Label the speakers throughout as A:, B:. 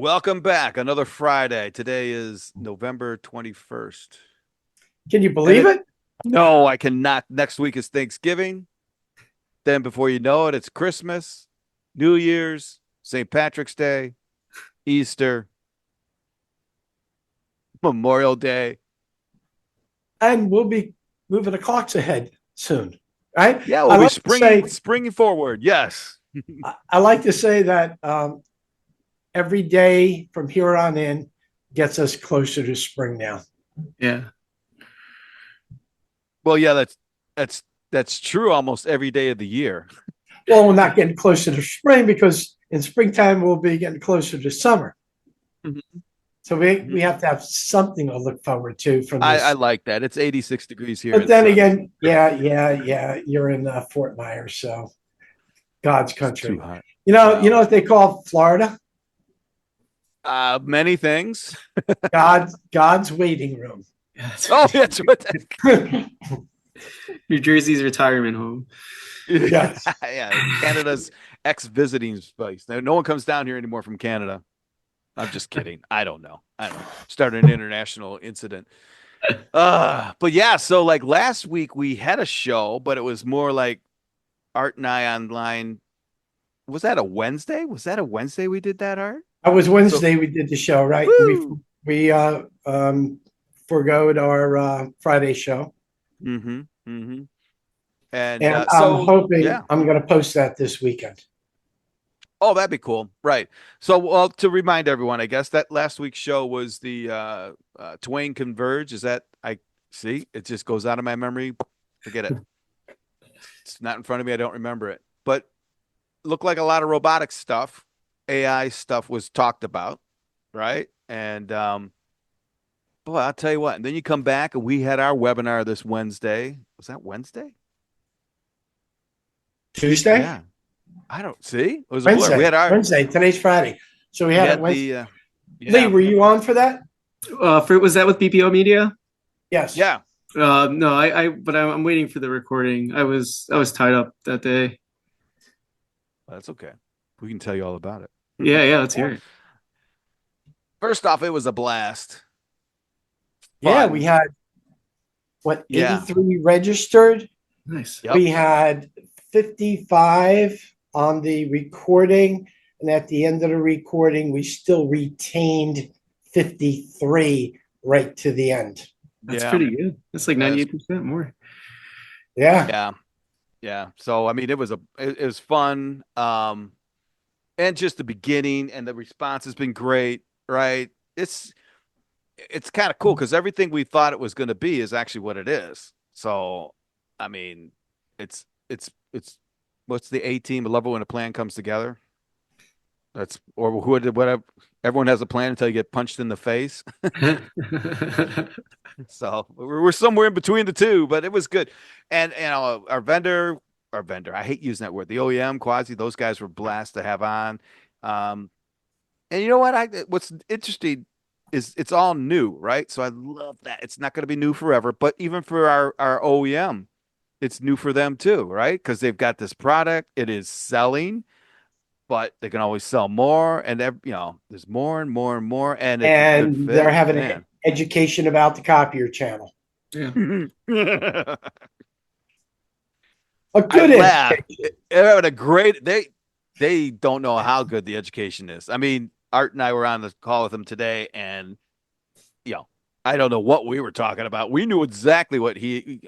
A: Welcome back. Another Friday. Today is November 21st.
B: Can you
A: And
B: believe
A: it,
B: it?
A: no, I cannot. Next week is Thanksgiving. Then before you know it, it's Christmas, New Year's, St. Patrick's Day, Easter, Memorial Day.
B: And we'll be moving the clocks ahead soon, right?
A: Yeah,
B: I
A: we'll be
B: like to
A: springing
B: say,
A: springing forward. Yes.
B: I like to say that every day from here on in gets us closer to spring now.
C: Yeah.
A: Well, yeah, that's that's true almost every day of the year.
B: Well, we're not getting closer to spring because in springtime we'll be getting closer to summer.
A: Mhm.
B: So we
A: Mhm.
B: have to have something to look forward to from
A: I
B: this.
A: like that. It's 86 degrees here
B: But
A: and
B: then
A: sunny.
B: again, yeah, you're in Fort Myers, so God's
A: It's too
B: country.
A: hot.
B: You know
A: Well,
B: what they call Florida?
A: many things.
B: God's waiting room.
C: Yeah, that's
A: Oh,
C: right.
A: that's what that.
C: New Jersey's retirement home.
B: Yes.
A: Yeah, Canada's ex-visiting place. No one comes down here anymore from Canada. I'm just kidding. I don't know. I don't know. Started an international incident. But yeah, so like last week we had a show, but it was more like Art and I online. Was that a Wednesday? Was that a Wednesday we did that, Art?
B: It was
A: So,
B: Wednesday we did the show, right?
A: woo.
B: We forgoed our Friday show,
A: Mm-hmm. Mm-hmm. And
B: and I'm
A: so
B: hoping
A: yeah.
B: I'm going to post that this weekend.
A: Oh, that'd be cool. Right. So, well, to remind everyone, I guess that last week's show was the Twain Converge. Is that I see? It just goes out of my memory. Forget it. It's not in front of me. I don't remember it. But looked like a lot of robotic stuff, AI stuff was talked about, right? And boy, I'll tell you what. And then you come back and we had our webinar this Wednesday. Was that Wednesday?
B: Tuesday,
A: Yeah. I don't see. It was a blur.
B: Wednesday, Wednesday. Today's Friday, so we
A: We
B: had it
A: had
B: Wednesday.
A: the
B: Lee,
A: yeah.
B: were you on for that?
C: Was that with BPO Media?
B: Yes.
A: Yeah.
C: No, but I'm waiting for the recording. I was tied up that day.
A: That's okay. We can tell you all about it.
C: Yeah, yeah, let's hear it.
A: First off, it was a blast.
B: Yeah, we
A: Fun.
B: had what
A: Yeah.
B: 83 registered.
C: Nice.
A: Yep.
B: We had 55 on the recording, and at the end of the recording, we still retained 53 right to the end.
C: That's
A: Yeah.
C: pretty good. That's like
A: That's
C: 98% more.
B: Yeah.
A: yeah. Yeah. So I mean it was fun. And just the beginning and the response has been great, right? It's kind of cool because everything we thought it was going to be is actually what it is. So I mean, it's what's the A team? I love it when a plan comes together. That's or who did whatever. Everyone has a plan until you get punched in the face. So we're somewhere in between the two, but it was good. And our vendor, I hate using that word, the OEM, Quasi, those guys were blast to have on. Um, and you know what? What's interesting is it's all new, right? So I love that. It's not going to be new forever, but even for our OEM, it's new for them too, right? Because they've got this product, it is selling, but they can always sell more, and there's more and more and more, and it's a good
B: And they're
A: fit,
B: having an
A: man.
B: education about the copier channel.
C: Yeah.
A: I
B: A good
A: laugh.
B: education.
A: They're having a great. They don't know how good the education is. I mean, Art and I were on the call with them today, and you know, I don't know what we were talking about. We knew exactly what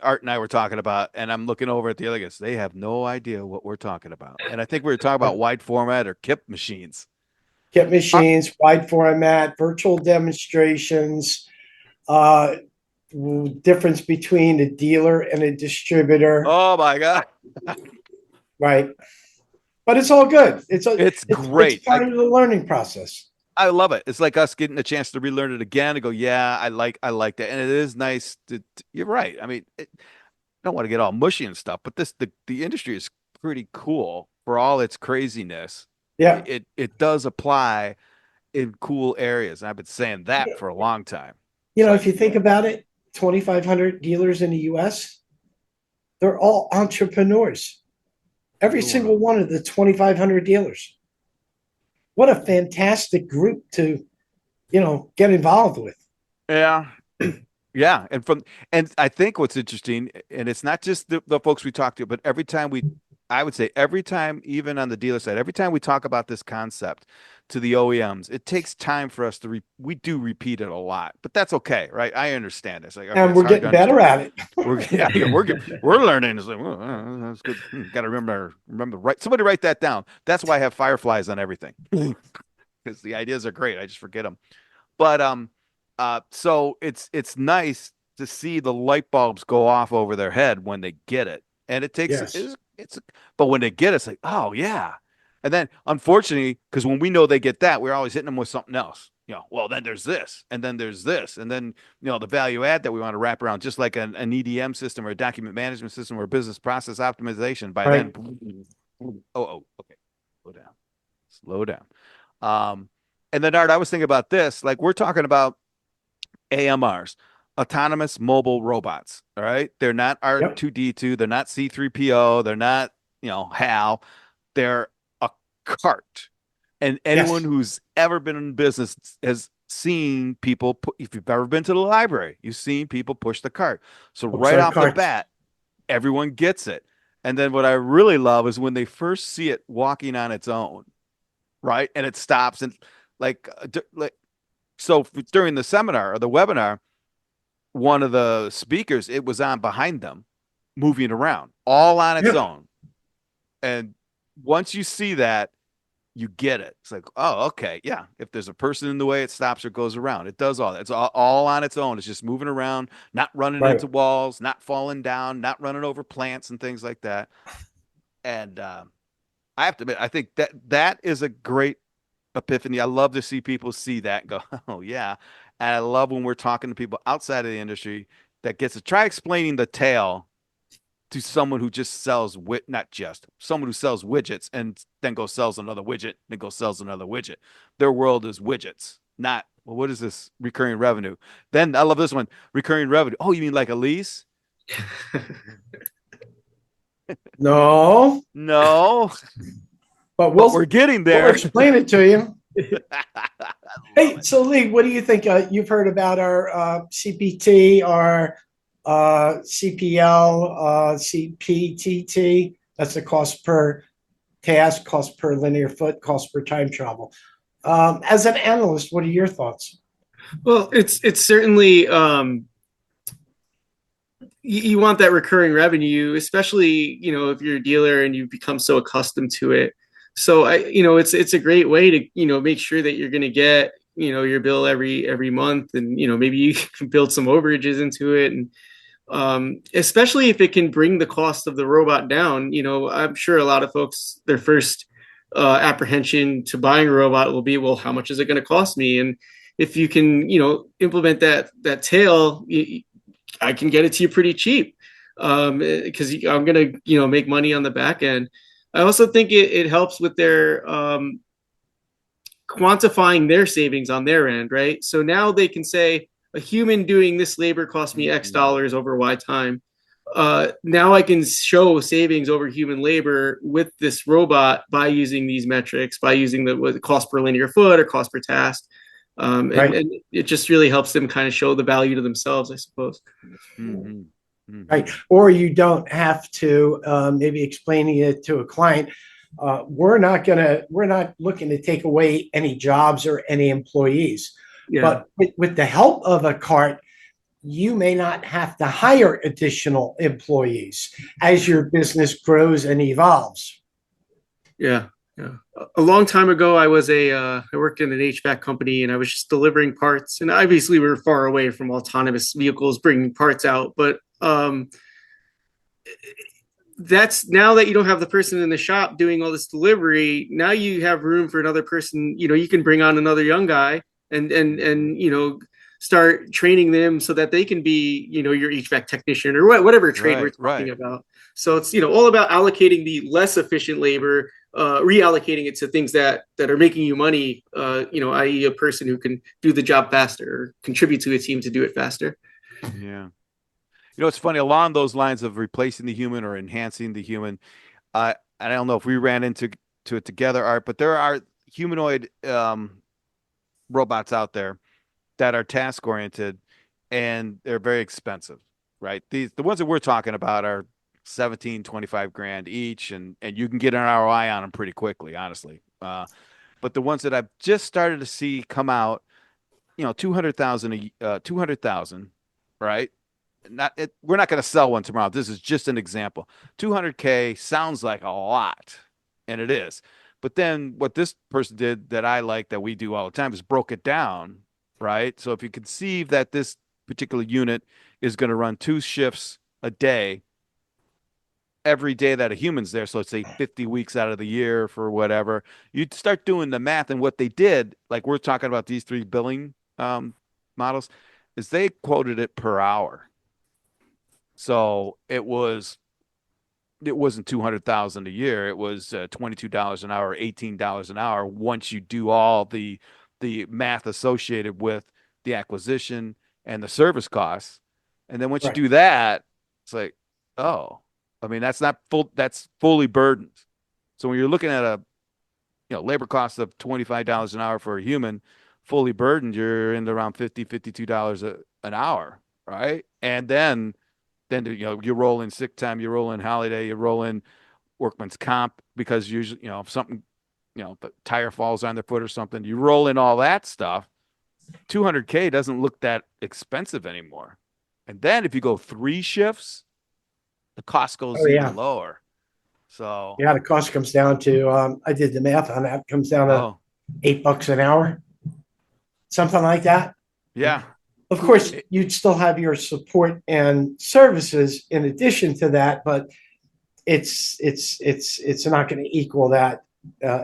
A: Art and I were talking about, and I'm looking over at the other guys. They have no idea what we're talking about. And I think we were talking about wide format or KIP machines.
B: Kit
A: Uh,
B: machines, wide format, virtual demonstrations, uh, difference between a dealer and a distributor,
A: oh my God,
B: right? But it's all good.
A: it's
B: It's
A: great.
B: part of the learning process.
A: I love it. It's like us getting a chance to relearn it again and go, yeah, I like that. And it is nice you're right. I mean, I don't want to get all mushy and stuff, but the industry is pretty cool for all its craziness.
B: Yeah.
A: It does apply in cool areas. And I've been saying that for a long time.
B: You
A: It's
B: know,
A: like,
B: if you think about it, 2,500 dealers in the US, they're all entrepreneurs. Every
A: everyone
B: single
A: of them.
B: one of the 2,500 dealers. what a fantastic group to, get involved with.
A: Yeah. Yeah. And I think what's interesting, and it's not just the folks we talk to, but I would say every time, even on the dealer side, every time we talk about this concept to the OEMs, it takes time for us we do repeat it a lot, but that's okay, right? I understand. It's like, okay,
B: And
A: it's
B: we're
A: hard to
B: getting better
A: understand.
B: at it.
A: We're learning. It's like, well, that's good. Got to remember, right. Somebody write that down. That's why I have fireflies on everything because the ideas are great. I just forget them. But so it's nice to see the light bulbs go off over their head when they get it, and it takes
B: Yes.
A: but when they get it, it's like, oh yeah, and then unfortunately, because when we know they get that, we're always hitting them with something else. Well, then there's this, and then there's this, and then the value add that we want to wrap around, just like an EDM system or a document management system or a business process optimization. By then,
B: Right.
A: okay, slow down, slow down. And then Art, I was thinking about this. Like we're talking about AMRs, autonomous mobile robots. All right. They're not
B: Yep.
A: R2D2. They're not C3PO. They're not, HAL. They're a cart. And anyone
B: Yes.
A: who's ever been in business has seen people if you've ever been to the library, you've seen people push the cart. So
B: Books
A: right
B: are
A: off the
B: carts.
A: bat, everyone gets it. And then what I really love is when they first see it walking on its own, right? And it stops and like so during the seminar or the webinar, one of the speakers, it was on behind them, moving around all on its
B: Yep.
A: own. And once you see that, you get it. It's like, oh, okay, yeah. If there's a person in the way, it stops or goes around. It does all that. It's all on its own. It's just moving around, not running
B: Right.
A: into walls, not falling down, not running over plants and things like that. And I have to admit, I think that is a great epiphany. I love to see people see that and go, oh yeah. And I love when we're talking to people outside of the industry that gets to try explaining the tale to someone who just sells not just someone who sells widgets and then goes sells another widget, then goes sells another widget. Their world is widgets, not well, what is this recurring revenue? Then I love this one, recurring revenue. Oh, you mean like a lease?
B: No,
A: No,
B: but
A: but we're getting
B: we'll
A: there.
B: explain it to you.
A: I love
B: Hey,
A: it.
B: so Lee, what do you think? You've heard about our CPT, our CPL, CPTT. That's the cost per task, cost per linear foot, cost per time travel. As an analyst, what are your thoughts?
C: Well, it's certainly you want that recurring revenue, especially if you're a dealer and you've become so accustomed to it. So it's a great way to make sure that you're going to get your bill every month, and maybe you can build some overages into it, and especially if it can bring the cost of the robot down. I'm sure a lot of folks, their first apprehension to buying a robot will be, well, how much is it going to cost me? And if you can implement that tail, I can get it to you pretty cheap, because I'm gonna make money on the back end. I also think it helps with their quantifying their savings on their end, right? So now they can say a human doing this labor cost me X
A: Mhm.
C: dollars over Y time. Now I can show savings over human labor with this robot by using these metrics, by using the cost per linear foot or cost per task.
B: Right,
C: And it just really helps them kind of show the value to themselves, I suppose.
A: Mhm.
B: right.
A: Mhm.
B: Or you don't have to maybe explaining it to a client. We're not looking to take away any jobs or any employees,
C: Yeah.
B: but with the help of a cart, you may not have to hire additional employees as your business grows and evolves.
C: Yeah, yeah. A long time ago, I worked in an HVAC company, and I was just delivering parts. And obviously, we were far away from autonomous vehicles bringing parts out. But that's now that you don't have the person in the shop doing all this delivery. Now you have room for another person. You can bring on another young guy and start training them so that they can be your HVAC technician or whatever trade we're
A: Right,
C: talking
A: right.
C: about. So it's all about allocating the less efficient labor, reallocating it to things that are making you money. I.e., a person who can do the job faster or contribute to a team to do it faster.
A: Yeah. It's funny along those lines of replacing the human or enhancing the human. I don't know if we ran into to it together, Art, but there are humanoid robots out there that are task oriented and they're very expensive, right? The ones that we're talking about are 17, 25 grand each, and you can get an ROI on them pretty quickly, honestly. But the ones that I've just started to see come out, 200,000, 200,000, right? We're not going to sell one tomorrow. This is just an example. 200K sounds like a lot, and it is. But then what this person did that I like that we do all the time is broke it down, right? So if you conceive that this particular unit is going to run 2 shifts a day, every day that a human's there, so let's say 50 weeks out of the year for whatever, you'd start doing the math. And what they did, like we're talking about these three billing models, is they quoted it per hour. So it wasn't 200,000 a year. It was $22 an hour, $18 an hour once you do all the math associated with the acquisition and the service costs. And then once you
B: Right.
A: do that, it's like, oh, I mean, that's not full, that's fully burdened. So when you're looking at a labor cost of $25 an hour for a human, fully burdened, you're in around $50, $52 an hour, right? And then you roll in sick time, you roll in holiday, you roll in workman's comp because usually, if something, the tire falls on their foot or something, you roll in all that stuff. 200K doesn't look that expensive anymore. And then if you go 3 shifts, the cost goes
B: Oh
A: even
B: yeah.
A: lower. So,
B: Yeah, the cost comes down to I did the math on that, comes down to
A: oh,
B: $8 an hour, something like that.
A: yeah.
B: Of course, you'd still have your support and services in addition to that, but it's not going to equal that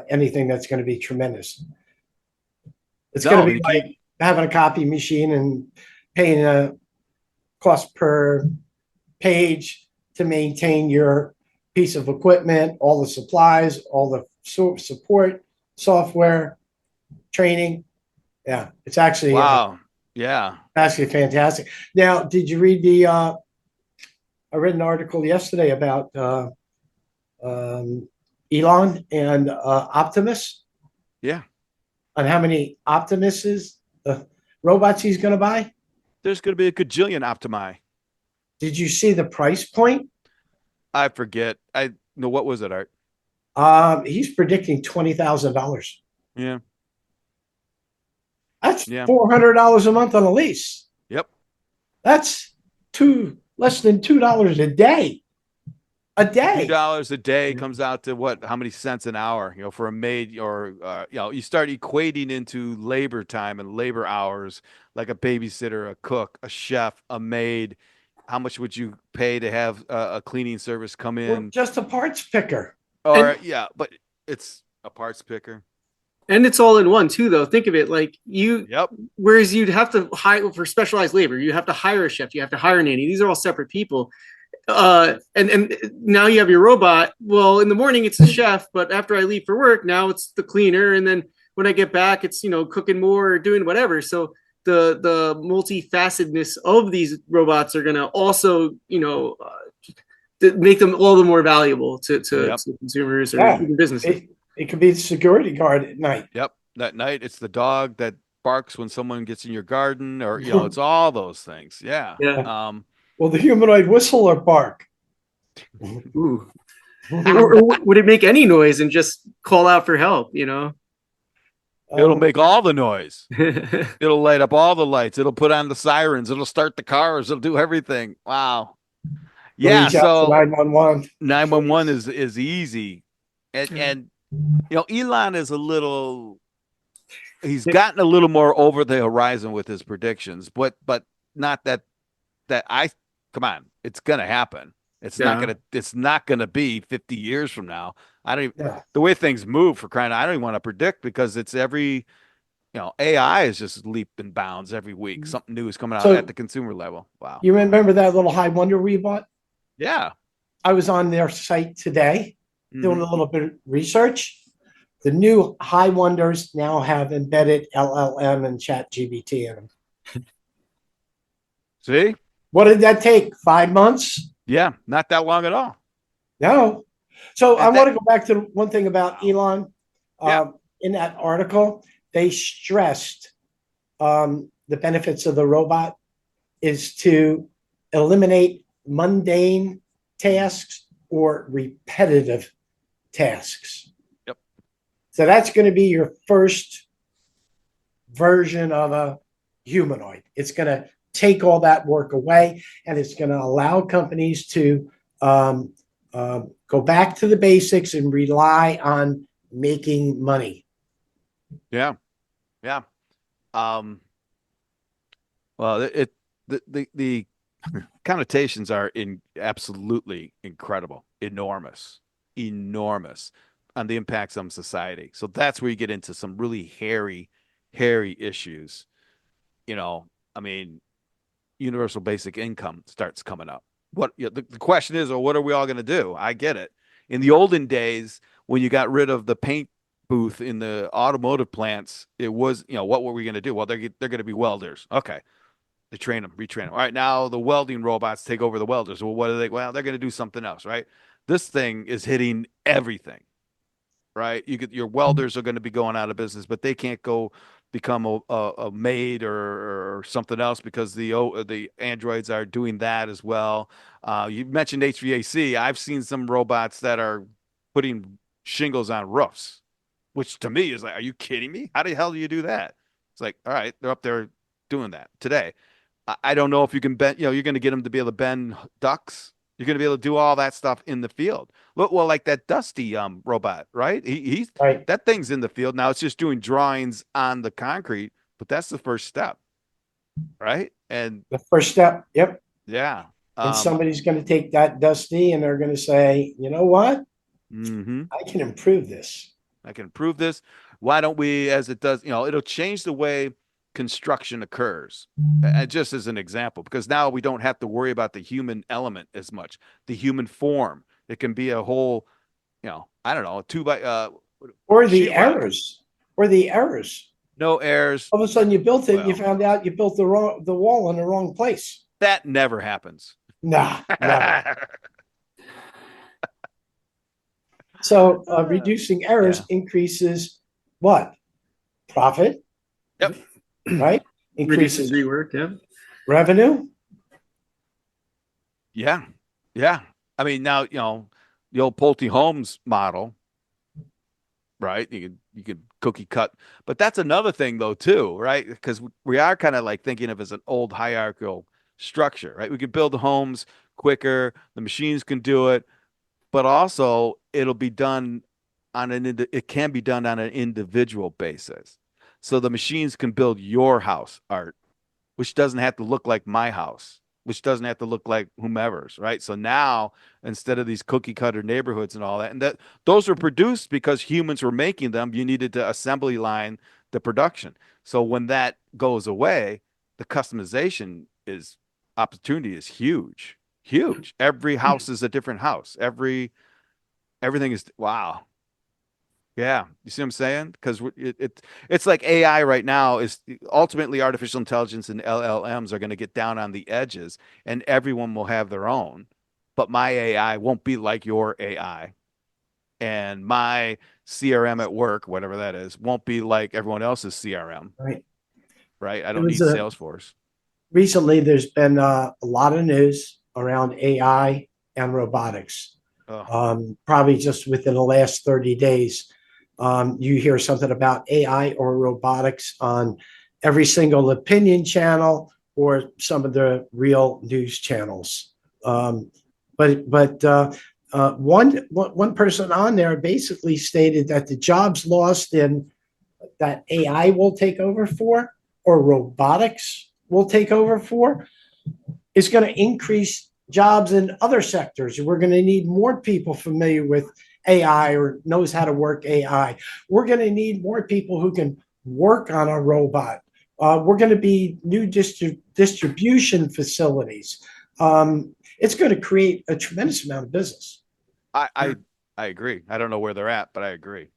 B: anything that's going to be tremendous. It's
A: No,
B: going
A: I
B: to
A: mean,
B: be like having a copy machine and paying a cost per page to maintain your piece of equipment, all the supplies, all the support, software, training. Yeah, it's
A: wow. Yeah.
B: actually fantastic. Now, did you read the? I read an article yesterday about Elon and Optimus
A: Yeah.
B: on how many Optimuses robots he's going to buy.
A: There's going to be a gajillion Optimi.
B: Did you see the price point?
A: I forget. I know what was it, Art?
B: He's predicting $20,000.
A: Yeah.
B: That's
A: Yeah.
B: $400 a month on a lease.
A: Yep.
B: That's less than $2 a day. A day.
A: $2 a day comes out to what? How many cents an hour? For a maid, or you start equating into labor time and labor hours, like a babysitter, a cook, a chef, a maid. How much would you pay to have a cleaning service come
B: Or
A: in?
B: just a parts picker.
A: Or
C: And
A: yeah, but it's a parts picker.
C: and it's all in one too, though. Think of it like
A: Yep.
C: whereas you'd have to hire for specialized labor, you have to hire a chef, you have to hire a nanny. These are all separate people. And now you have your robot. Well, in the morning it's the chef, but after I leave for work, now it's the cleaner, and then when I get back, it's cooking more or doing whatever. So the multifacetedness of these robots are going to also make them all the more valuable to
A: Yep.
C: consumers or
B: Yeah.
C: even businesses.
B: It could be the security guard at night.
A: Yep. That night, it's the dog that barks when someone gets in your garden, or it's all those things. Yeah.
C: Yeah.
B: Will the humanoid whistle or bark?
C: Ooh. or would it make any noise and just call out for help?
A: It'll make all the noise. It'll light up all the lights. It'll put on the sirens. It'll start the cars. It'll do everything. Wow. Yeah.
B: Reach out to
A: So
B: 911.
A: 911 is easy. And Elon is he's gotten a little more over the horizon with his predictions, but not that come on, it's gonna happen. It's not gonna be 50 years from now. I don't even, the way things move, for crying out, I don't even want to predict, because it's every AI is just leap and bounds every week. Something new is coming out at the consumer level. Wow.
B: You remember that little High Wonder we bought?
A: Yeah.
B: I was on their site today doing a little bit of research. The new High Wonders now have embedded LLM and Chat GBT in them.
A: See?
B: What did that take? 5 months?
A: Yeah, not that long at all.
B: No. So I want to go back to one thing about Elon.
A: Yeah.
B: in that article, they stressed the benefits of the robot is to eliminate mundane tasks or repetitive tasks.
A: Yep.
B: So that's going to be your first version of a humanoid. It's going to take all that work away, and it's going to allow companies to go back to the basics and rely on making money.
A: Yeah. Yeah. Um, well, the connotations are absolutely incredible, enormous on the impacts on society. So that's where you get into some really hairy issues. You know, I mean, universal basic income starts coming up. The question is, well, what are we all going to do? I get it. In the olden days, when you got rid of the paint booth in the automotive plants, it was, what were we going to do? Well, they're going to be welders. Okay. They train them, retrain them. All right, now the welding robots take over the welders. Well, what are they? Well, they're going to do something else, right? This thing is hitting everything, right? Your welders are going to be going out of business, but they can't go become a maid or something else because the androids are doing that as well. You mentioned HVAC. I've seen some robots that are putting shingles on roofs, which to me is like, are you kidding me? How the hell do you do that? It's like, all right, they're up there doing that today. I don't know if you can bend, you're going to get them to be able to bend ducks. You're going to be able to do all that stuff in the field. Look, well, like that Dusty robot, right? He's
B: Right.
A: that thing's in the field now. It's just doing drawings on the concrete, but that's the first step, right? And
B: The first step. Yep.
A: yeah,
B: And
A: um,
B: somebody's going to take that Dusty and they're going to say, you know what?
A: hmm
B: I can improve this.
A: I can improve this. Why don't we, as it does, it'll change the way construction occurs. Just as an example, because now we don't have to worry about the human element as much, the human form. It can be a whole, I don't know, two by
B: Or the
A: sheetrock,
B: errors. Or the errors.
A: no airs.
B: All of a sudden you built it and you
A: Well,
B: found out you built the wall in the wrong place.
A: that never happens.
B: Nah, never. So reducing errors
A: Yeah.
B: increases what? Profit,
A: Yep.
B: right?
C: Reduces
B: Increases
C: rework. Yeah.
B: revenue.
A: Yeah. Yeah. I mean, now, the old Pulte Holmes model, right? You can cookie cut, but that's another thing though too, right? Because we are kind of like thinking of as an old hierarchical structure, right? We can build homes quicker, the machines can do it, but also it'll be done it can be done on an individual basis. So the machines can build your house, Art, which doesn't have to look like my house, which doesn't have to look like whomever's, right? So now instead of these cookie cutter neighborhoods and all that, and that those were produced because humans were making them, you needed to assembly line the production. So when that goes away, the customization is opportunity is huge, huge. Every house is a different house. Everything is wow. Yeah, you see what I'm saying? Because it's like AI right now is ultimately artificial intelligence and LLMs are going to get down on the edges, and everyone will have their own. But my AI won't be like your AI, and my CRM at work, whatever that is, won't be like everyone else's CRM,
B: Right.
A: right? I
B: It
A: don't
B: was
A: need Salesforce.
B: recently. There's been a lot of news around AI and robotics.
A: Oh,
B: Probably just within the last 30 days, you hear something about AI or robotics on every single opinion channel or some of the real news channels. But one person on there basically stated that the jobs lost in that AI will take over for or robotics will take over for is going to increase jobs in other sectors. We're going to need more people familiar with AI or knows how to work AI. We're going to need more people who can work on a robot. We're going to be new distribution facilities. It's going to create a tremendous amount of business.
A: I I I agree. I don't know where they're at, but I agree.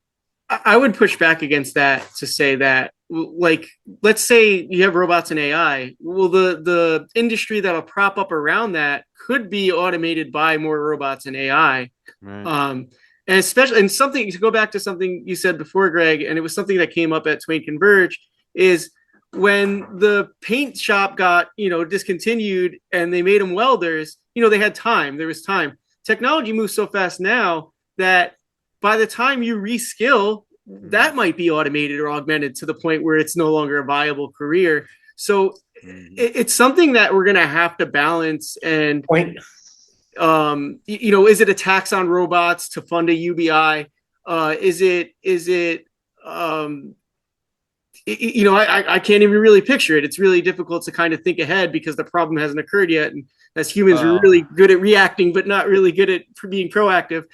C: I would push back against that to say that, like, let's say you have robots and AI. Well, the industry that'll prop up around that could be automated by more robots and AI.
A: Right.
C: Um, And especially, and something to go back to something you said before, Greg, and it was something that came up at Twain Converge, is when the paint shop got, discontinued and they made them welders, they had time. There was time. Technology moves so fast now that by the time you reskill, that might be automated or augmented to the point where it's no longer a viable career. So it's something that we're going to have to balance. And
B: Point.
C: Is it a tax on robots to fund a UBI? I can't even really picture it. It's really difficult to kind of think ahead because the problem hasn't occurred yet. And as humans, we're really good at reacting, but not really good at being proactive.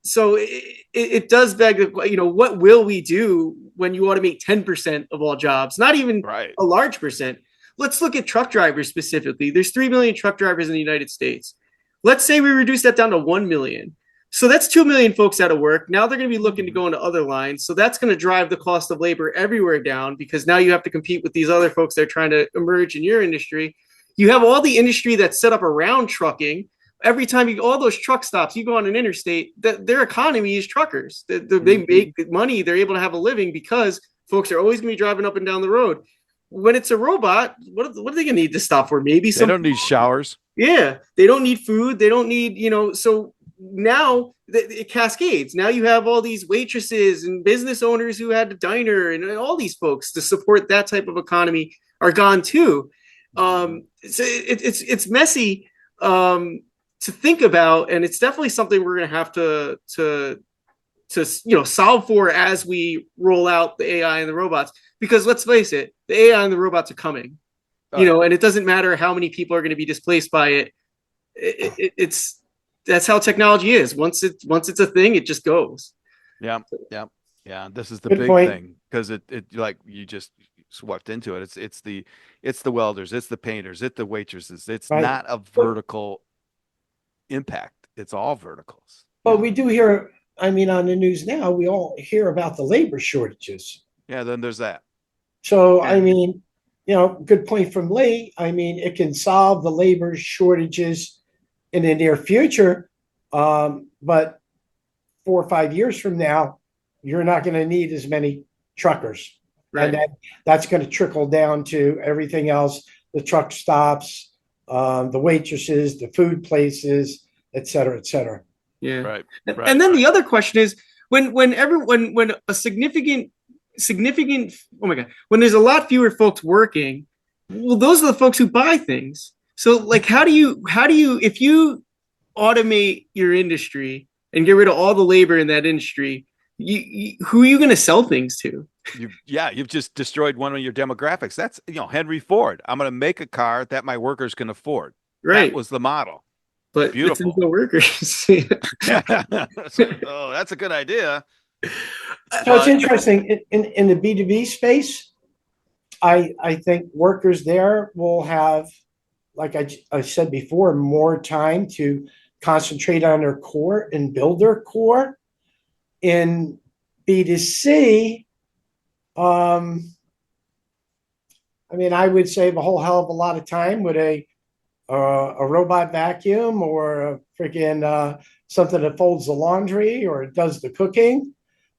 C: So it does beg, what will we do when you automate 10% of all jobs? Not even a large percent. Let's look at truck drivers specifically. There's 3 million truck drivers in the United States. Let's say we reduce that down to 1 million. So that's 2 million folks out of work. Now they're going to be looking to go into other lines. So that's going to drive the cost of labor everywhere down because now you have to compete with these other folks that are trying to emerge in your industry. You have all the industry that's set up around trucking. Every time all those truck stops, you go on an interstate, their economy is truckers. They make money. They're able to have a living because folks are always going to be driving up and down the road. When it's a robot, what are they going to need to stop for? Maybe
A: they don't need showers.
C: Yeah, they don't need food. They don't need, so now it cascades. Now you have all these waitresses and business owners who had a diner and all these folks to support that type of economy are gone too. So it's messy to think about, and it's definitely something we're going to have to solve for as we roll out the AI and the robots. Because let's face it, the AI and the robots are coming. And it doesn't matter how many people are going to be displaced by it. That's how technology is. Once it's a thing, it just goes.
A: Yeah. This is the
B: Good
A: big
B: point.
A: thing because it like you just swept into it. It's the welders, it's the painters, it's the waitresses. It's
B: Right.
A: not a vertical impact. It's all verticals.
B: But we do hear, on the news now, we all hear about the labor shortages.
A: Yeah. Then there's that.
B: So, good point from Lee. It can solve the labor shortages in the near future. But 4 or 5 years from now, you're not going to need as many truckers.
C: Right.
B: And that's going to trickle down to everything else, the truck stops, the waitresses, the food places, et cetera, et cetera.
C: Yeah.
A: Right.
C: And then the other question is when a significant oh my God, when there's a lot fewer folks working, well, those are the folks who buy things. So like, how do you, if you automate your industry and get rid of all the labor in that industry, who are you going to sell things to?
A: You've just destroyed one of your demographics. That's, Henry Ford. I'm going to make a car that my workers can afford.
C: Right.
A: That was the model.
C: But
A: Beautiful.
C: The workers.
A: Oh, that's a good idea.
B: So it's interesting in the B2B space. I think workers there will have, like I said before, more time to concentrate on their core and build their core. In B2C, I would save a whole hell of a lot of time with a robot vacuum or a freaking something that folds the laundry or does the cooking.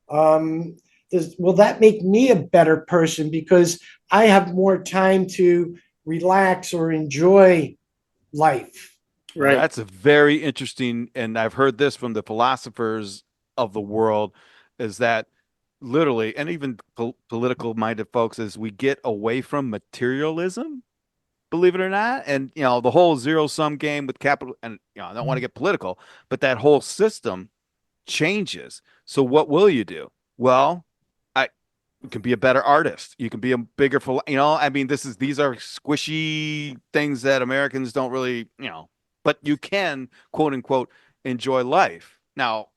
B: Will that make me a better person because I have more time to relax or enjoy life?
C: Right.
A: Well, that's a very interesting, and I've heard this from the philosophers of the world, is that literally, and even political minded folks, as we get away from materialism, believe it or not, and the whole zero sum game with capital, and I don't want to get political, but that whole system changes. So what will you do? Well, you can be a better artist. You can be a bigger, these are squishy things that Americans don't really, but you can, quote unquote, enjoy life. Now,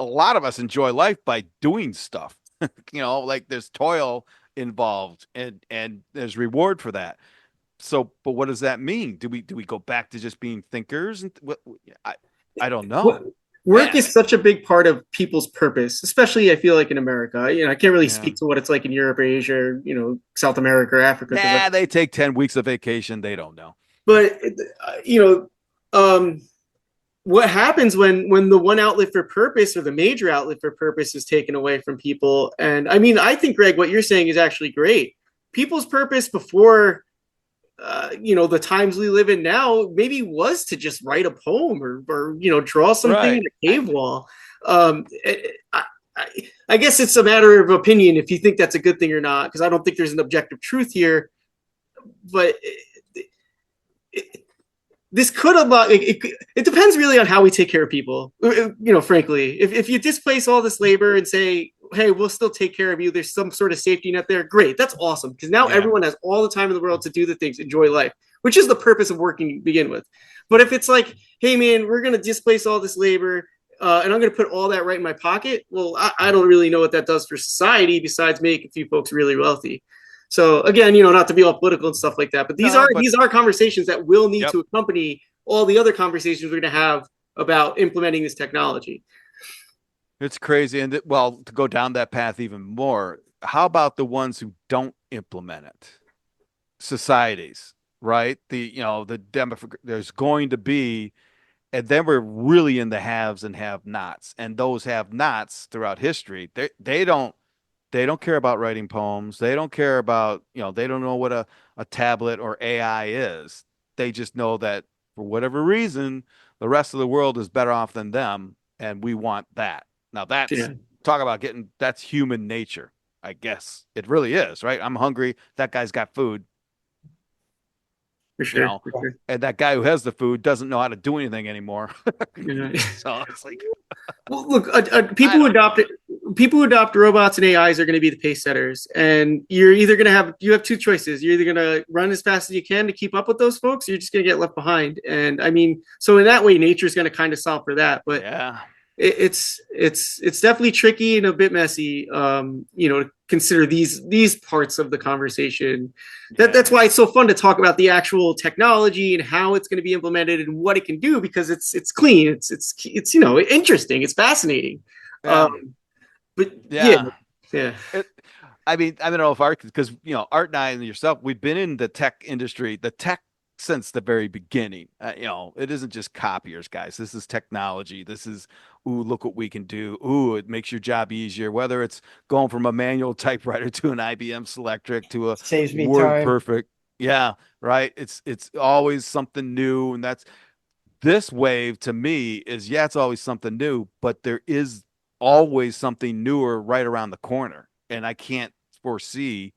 A: a lot of us enjoy life by doing stuff, like there's toil involved and there's reward for that. So, but what does that mean? Do we go back to just being thinkers? And I don't know.
C: Work is such a big part of people's purpose, especially I feel like in America. I can't really speak to what it's like in Europe or Asia, or, South America or Africa.
A: They take 10 weeks of vacation. They don't know.
C: But what happens when the one outlet for purpose, or the major outlet for purpose, is taken away from people? And I mean, I think, Greg, what you're saying is actually great. People's purpose before, the times we live in now, maybe was to just write a poem, or draw something in
A: Right.
C: a cave wall. Um, I, I guess it's a matter of opinion if you think that's a good thing or not, because I don't think there's an objective truth here. But this could have, it depends really on how we take care of people. Frankly, if you displace all this labor and say, hey, we'll still take care of you, there's some sort of safety net there, great, that's awesome, because now
A: Yeah.
C: everyone has all the time in the world to do the things, enjoy life, which is the purpose of working to begin with. But if it's like, hey man, we're going to displace all this labor, and I'm going to put all that right in my pocket, well, I don't really know what that does for society besides make a few folks really wealthy. So again, not to be all political and stuff like that, but these
A: No,
C: are
A: but
C: these are conversations that will need
A: yep.
C: to accompany all the other conversations we're going to have about implementing this technology.
A: It's crazy. And well, to go down that path even more, how about the ones who don't implement it? Societies, right? The demographic, there's going to be, and then we're really in the haves and have nots. And those have nots throughout history, they don't care about writing poems. They don't care about, they don't know what a tablet or AI is. They just know that for whatever reason, the rest of the world is better off than them, and we want that. Now that's
C: Yeah,
A: talk about that's human nature, I guess. It really is, right? I'm hungry. That guy's got food,
C: for
A: you
C: sure,
A: know,
C: for sure.
A: and that guy who has the food doesn't know how to do anything anymore.
C: Yeah.
A: So it's like,
C: Well, look,
A: I don't know.
C: people who adopt robots and AIs are going to be the pace setters, and you're either going to have you have two choices. You're either going to run as fast as you can to keep up with those folks, or you're just going to get left behind. And I mean, so in that way, nature's going to kind of solve for that. But
A: Yeah.
C: it's definitely tricky and a bit messy, to consider these parts of the conversation. That's
A: Yeah.
C: why it's so fun to talk about the actual technology and how it's going to be implemented and what it can do, because it's clean, it's interesting, it's fascinating.
A: Yeah.
C: But yeah,
A: Yeah.
C: yeah.
A: It, I mean, I don't know if Art, because Art and I and yourself, we've been in the tech industry, the tech since the very beginning. It isn't just copiers, guys. This is technology. This is, ooh, look what we can do. Ooh, it makes your job easier. Whether it's going from a manual typewriter to an IBM Selectric to a
B: Saves me
A: Word
B: time.
A: Perfect. Yeah, right. It's always something new, and that's this wave to me is, yeah, it's always something new, but there is always something newer right around the corner. And I can't foresee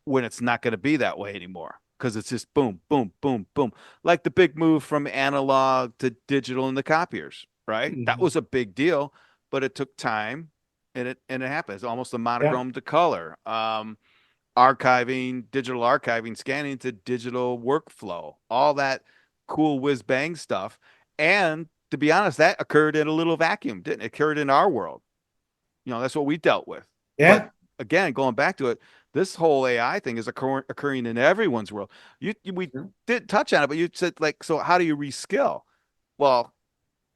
A: when it's not going to be that way anymore, because it's just boom, boom, boom, boom. Like the big move from analog to digital in the copiers, right? That
C: Mhm.
A: was a big deal, but it took time, and it happened. It's almost a
B: Yeah.
A: monochrome to color. Archiving, digital archiving, scanning to digital workflow, all that cool whiz bang stuff. And to be honest, that occurred in a little vacuum, didn't it? It occurred in our world. That's what we dealt with. But
B: Yeah.
A: again, going back to it, this whole AI thing is occurring in everyone's world. We did touch on it, but you said, like, so how do you reskill? Well,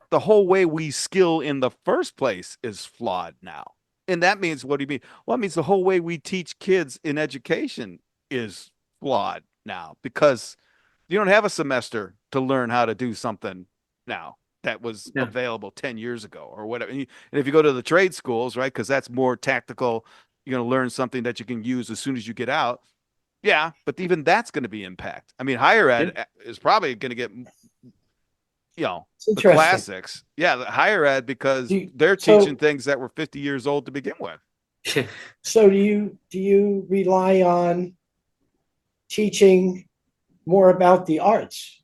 A: the whole way we skill in the first place is flawed now. And that means, what do you mean? Well, it means the whole way we teach kids in education is flawed now, because you don't have a semester to learn how to do something now that was
C: Yeah,
A: available 10 years ago or whatever. And if you go to the trade schools, right, because that's more tactical, you're going to learn something that you can use as soon as you get out. Yeah, but even that's going to be impact. I mean, higher
C: yeah.
A: ed is probably going to get
B: It's
A: the
B: interesting.
A: classics. Yeah, the higher ed,
B: Do
A: because
B: you,
A: they're teaching
B: so
A: things that were 50 years old to begin with.
B: so do you rely on teaching more about the arts,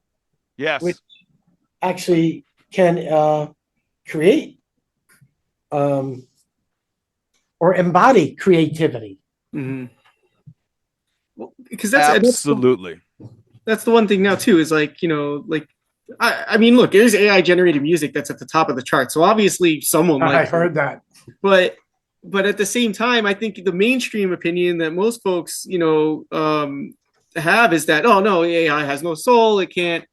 B: which
A: Yes,
B: actually can create um, or embody creativity?
C: Hmm. Well, because
A: absolutely.
C: that's the one thing now too, is like, like I mean, look, there's AI generated music that's at the top of the chart, so obviously someone
B: I
C: likes it.
B: heard that.
C: but but at the same time, I think the mainstream opinion that most folks, have is that, oh no, AI has no soul, it can't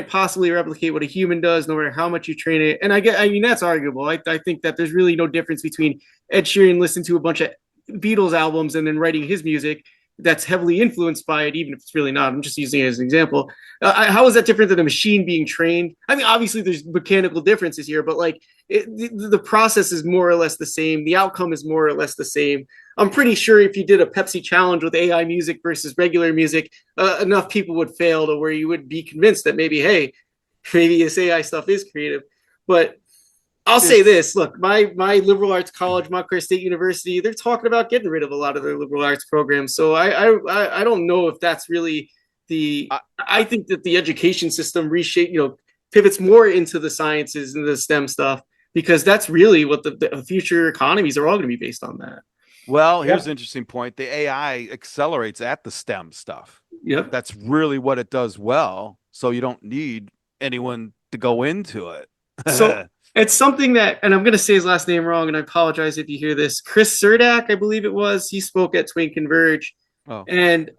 C: possibly replicate what a human does, no matter how much you train it. And I mean, that's arguable. I think that there's really no difference between Ed Sheeran listening to a bunch of Beatles albums and then writing his music, that's heavily influenced by it, even if it's really not. I'm just using it as an example. How is that different than a machine being trained? I mean, obviously there's mechanical differences here, but like the process is more or less the same. The outcome is more or less the same. I'm pretty sure if you did a Pepsi challenge with AI music versus regular music, enough people would fail to where you would be convinced that maybe, hey, maybe this AI stuff is creative. But I'll say
A: It's
C: this: look, my liberal arts college, Montclair State University, they're talking about getting rid of a lot of their liberal arts programs. So I don't know if that's really the.
A: I,
C: I think that the education system reshape, pivots more into the sciences and the STEM stuff because that's really what the future economies are all going to be based on that.
A: well, here's
B: Yeah.
A: an interesting point. The AI accelerates at the STEM stuff.
C: Yep.
A: That's really what it does well. So you don't need anyone to go into it.
C: So it's something that, and I'm going to say his last name wrong, and I apologize if you hear this. Chris Surdak, I believe it was. He spoke at Twin Converge.
A: Oh,
C: And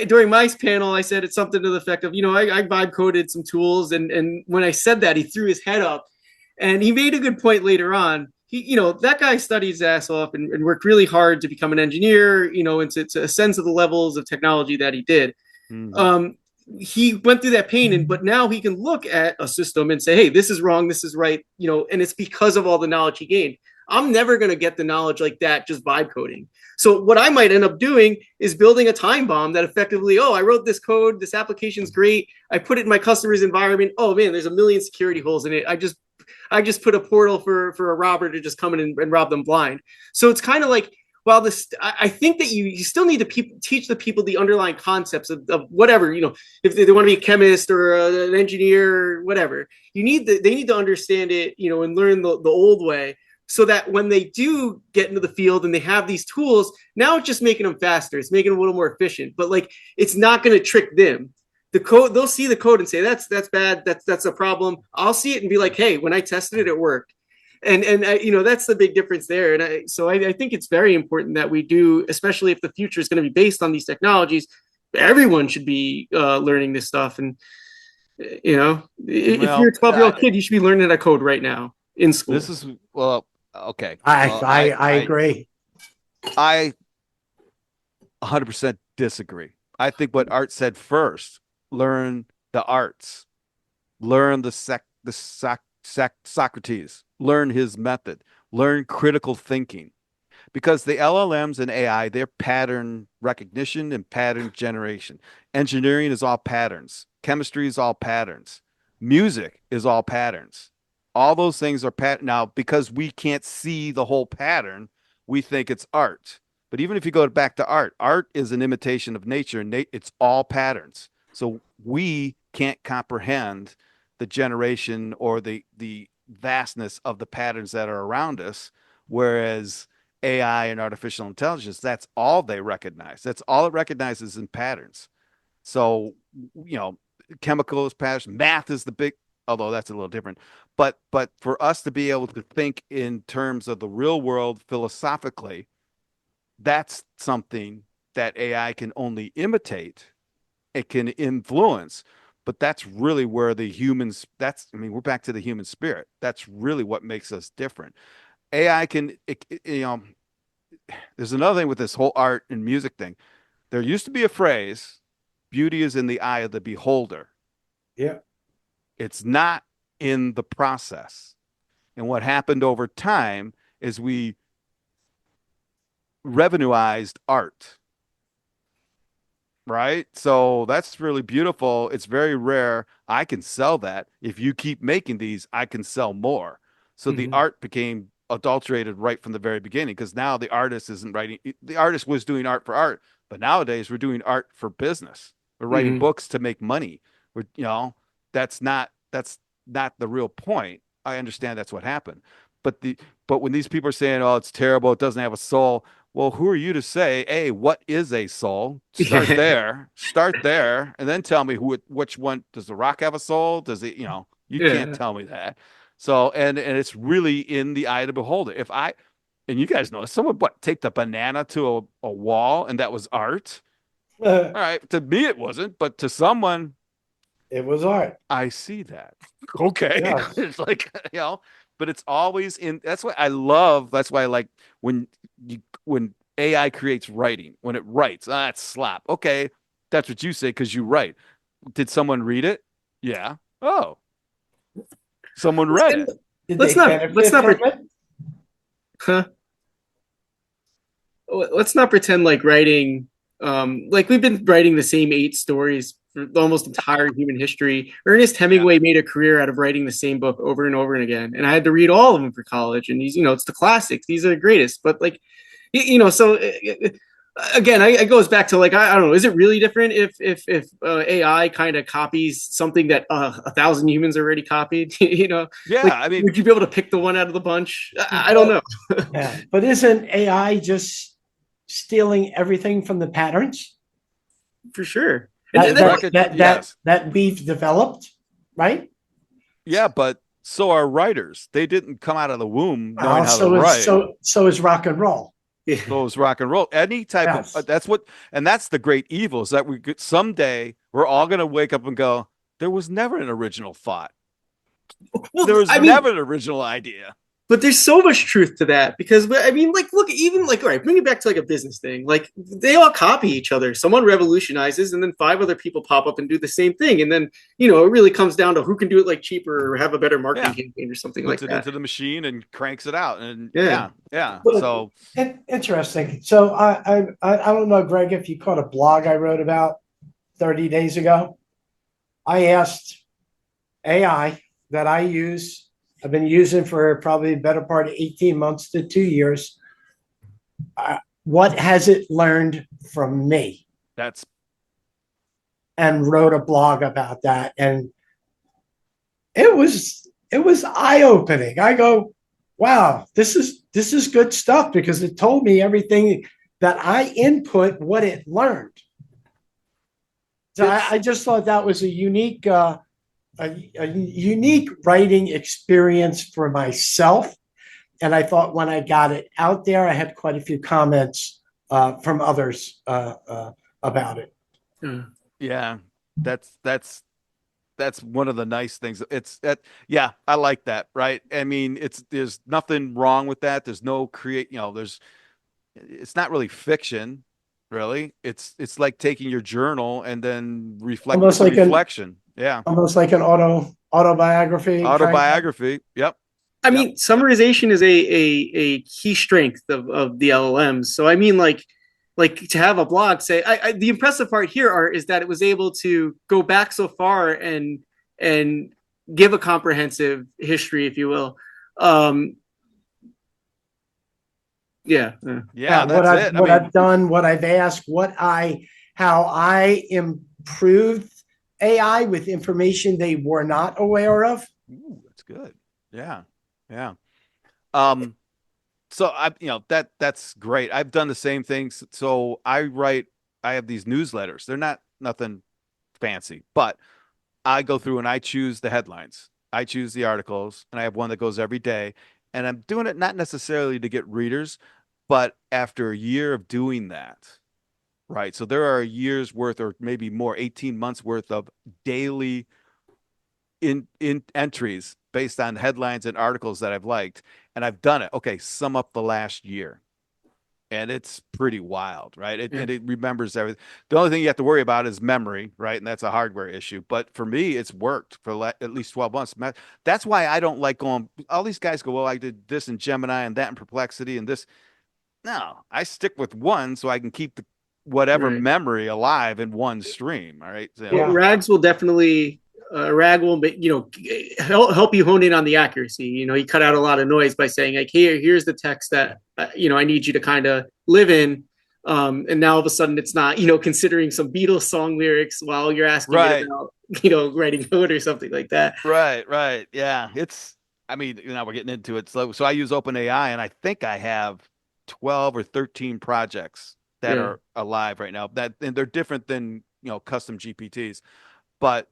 C: during my panel, I said it's something to the effect of, I vibe coded some tools, and when I said that, he threw his head up, and he made a good point later on. That guy studied his ass off and worked really hard to become an engineer, and to ascend to the levels of technology that he did.
A: mhm.
C: Um, he went through that pain, but now he can look at a system and say, hey, this is wrong, this is right, and it's because of all the knowledge he gained. I'm never going to get the knowledge like that just vibe coding. So what I might end up doing is building a time bomb that effectively, I wrote this code, this application's great, I put it in my customer's environment. Oh man, there's a million security holes in it. I just put a portal for a robber to just come in and rob them blind. So it's kind of like, while this, I think that you still need to teach the people the underlying concepts of whatever, if they want to be a chemist or an engineer or whatever, they need to understand it, and learn the old way, so that when they do get into the field and they have these tools, now it's just making them faster. It's making them a little more efficient, but like, it's not going to trick them. The code, they'll see the code and say, that's bad. That's a problem. I'll see it and be like, hey, when I tested it, it worked. And that's the big difference there. And I think it's very important that we do, especially if the future is going to be based on these technologies. Everyone should be learning this stuff. And if you're
A: Well,
C: a 12-year-old kid, you should be learning that code right now in school.
A: this is well, okay.
B: I
A: Well,
B: I I agree.
A: I 100% disagree. I think what Art said first, learn the arts, learn Socrates, learn his method, learn critical thinking. Because the LLMs and AI, they're pattern recognition and pattern generation. Engineering is all patterns. Chemistry is all patterns. Music is all patterns. All those things are pattern. Now, because we can't see the whole pattern, we think it's art. But even if you go back to art, art is an imitation of nature, and it's all patterns. So we can't comprehend the generation or the vastness of the patterns that are around us, whereas AI and artificial intelligence, that's all they recognize. That's all it recognizes in patterns. So, you know, chemical is patterns, math is the big, although that's a little different. But for us to be able to think in terms of the real world philosophically, that's something that AI can only imitate. It can influence, but that's really where the humans, I mean, we're back to the human spirit. That's really what makes us different. AI there's another thing with this whole art and music thing. There used to be a phrase, beauty is in the eye of the beholder.
B: Yeah.
A: It's not in the process. And what happened over time is we revenueized art, right? So that's really beautiful. It's very rare. I can sell that. If you keep making these, I can sell more. So the
B: Mhm.
A: art became adulterated right from the very beginning because now the artist isn't writing. The artist was doing art for art, but nowadays we're doing art for business. We're writing
C: Mm-hmm.
A: books to make money. That's not the real point. I understand that's what happened. But when these people are saying, "Oh, it's terrible, it doesn't have a soul," well, who are you to say, hey, what is a soul? Start there, and then tell me which one does the rock have a soul? Does it, you can't
C: Yeah.
A: tell me that. So, and it's really in the eye of the beholder. And you guys know, if someone take the banana to a wall and that was art. All right, to me it wasn't, but to someone,
B: It was art.
A: I see that. Okay.
B: Yes.
A: It's like, but it's always in, that's why I like when AI creates writing. When it writes, it's slop. Okay, that's what you say because you write. Did someone read it? Yeah. Oh, someone read
C: And
A: it.
B: Did
C: let's
B: they
C: not
B: benefit from it?
C: huh? Let's not pretend like writing like we've been writing the same 8 stories for the almost entire human history. Ernest
A: Yeah.
C: Hemingway made a career out of writing the same book over and over and again, and I had to read all of them for college. And these, it's the classics; these are the greatest. But like, so again, it goes back to like I don't know. Is it really different if AI kind of copies something that 1,000 humans already copied?
A: Yeah.
C: Like
A: I mean,
C: would you be able to pick the one out of the bunch? I don't
B: But
C: know.
B: yeah, but isn't AI just stealing everything from the patterns
C: For sure. And
B: that
C: then
B: that
A: record,
B: that that,
A: yes.
B: that we've developed, right?
A: Yeah, but so are writers. They didn't come out of the womb knowing
B: Well,
A: how to
B: so is
A: write.
B: so is rock and roll.
C: yeah.
A: So is rock and roll. Any type of
B: Yes.
A: that's what, and that's the great evil is that we could someday we're all going to wake up and go, there was never an original thought.
C: Well,
A: There was
C: I mean,
A: never an original idea.
C: but there's so much truth to that because I mean, like, look, even like, all right, bring it back to like a business thing. Like, they all copy each other. Someone revolutionizes, and then 5 other people pop up and do the same thing, and then it really comes down to who can do it like cheaper or have a better marketing
A: Yeah.
C: campaign or something
A: Puts
C: like
A: it
C: that.
A: into the machine and cranks it out. And
C: Yeah.
A: yeah, yeah.
B: Well,
A: So
B: interesting. So I don't know, Greg, if you caught a blog I wrote about 30 days ago. I asked AI that I've been using for probably the better part of 18 months to 2 years. What has it learned from me?
A: that's
B: And wrote a blog about that. And it was eye opening. I go, wow, this is good stuff because it told me everything that I input, what it learned. So
A: it's
B: I just thought that was a unique writing experience for myself. And I thought when I got it out there, I had quite a few comments from others about it.
C: Yeah.
A: yeah. That's one of the nice things. It's that yeah, I like that, right? I mean, there's nothing wrong with that. There's no there's it's not really fiction, really. It's like taking your journal and then
B: Almost
A: it's a
B: like an
A: reflection. Yeah.
B: almost like an autobiography kind of.
A: Autobiography. Yep.
C: I
A: Yep.
C: mean, summarization is a key strength of the LLMs. So I mean, like to have a blog say the impressive part here is that it was able to go back so far and give a comprehensive history, if you will. Um, yeah, yeah.
A: Yeah,
B: What
A: that's
B: I've
A: it. I
B: what
A: mean,
B: I've done, what I've asked, how I improved AI with information they were not aware of.
A: ooh, that's good. Yeah. Yeah. Um, so that's great. I've done the same things. So I have these newsletters. They're not nothing fancy, but I go through and I choose the headlines. I choose the articles, and I have one that goes every day. And I'm doing it not necessarily to get readers, but after a year of doing that, right? So there are a year's worth or maybe more, 18 months worth of daily in entries based on headlines and articles that I've liked. And I've done it. Okay, sum up the last year and it's pretty wild, right?
C: Yeah.
A: It remembers everything. The only thing you have to worry about is memory, right? And that's a hardware issue. But for me, it's worked for at least 12 months. That's why I don't like going. All these guys go, well, I did this in Gemini and that in Perplexity and this. No, I stick with one so I can keep whatever
C: Right.
A: memory alive in one stream. All right.
C: Well,
A: So,
B: Yeah.
C: Rags will definitely Rag will help you hone in on the accuracy. He cut out a lot of noise by saying like, here's the text that I need you to kind of live in. And now all of a sudden it's not considering some Beatles song lyrics while you're asking it
A: right,
C: about writing code or something like that.
A: right. Yeah. I mean, we're getting into it. So I use OpenAI and I think I have 12 or 13 projects that
C: Yeah.
A: are alive right now and they're different than, custom GPTs, but